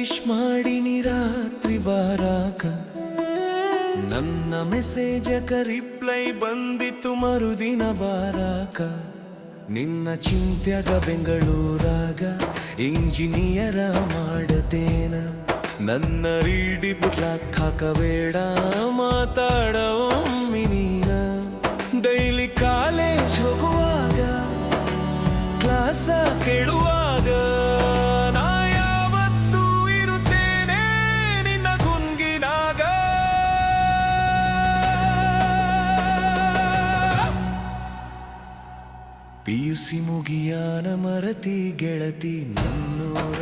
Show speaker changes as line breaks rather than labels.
wish ಮಾಡಿನಿ ರಾತ್ರಿ ಬಾರಾಕ ನನ್ನ ಮೆಸೇಜಕ ರಿಪ್ಲೈ ಬಂದಿತ್ತು ಮರುದಿನ ಬಾರಾಕ ನಿನ್ನ ಚಿಂತ್ಯಾಗ ಬೆಂಗಳೂರಾಗ ಇಂಜಿನಿಯರ ಮಾಡತೇನ ನನ್ನ ರೀಡಿ ಬುಕ್ಲಾಕ್ ಹಾಕಬೇಡ ಮಾತಾಡೊಮ್ಮೆ ನೀನ ಡೈಲಿ ಕಾಲೇಜ್ ಹೋಗುವಾಗ ಕ್ಲಾಸ ಕೇಳುವಾಗ ನಾ ಯಾವತ್ತೂ ಇರುತ್ತೇನೆ ನಿನ್ನ ಗುಂಗಿನಾಗ PUC ಮುಗಿಯಾನ ಮರತಿ ಗೆಳತಿ ನನ್ನೂರ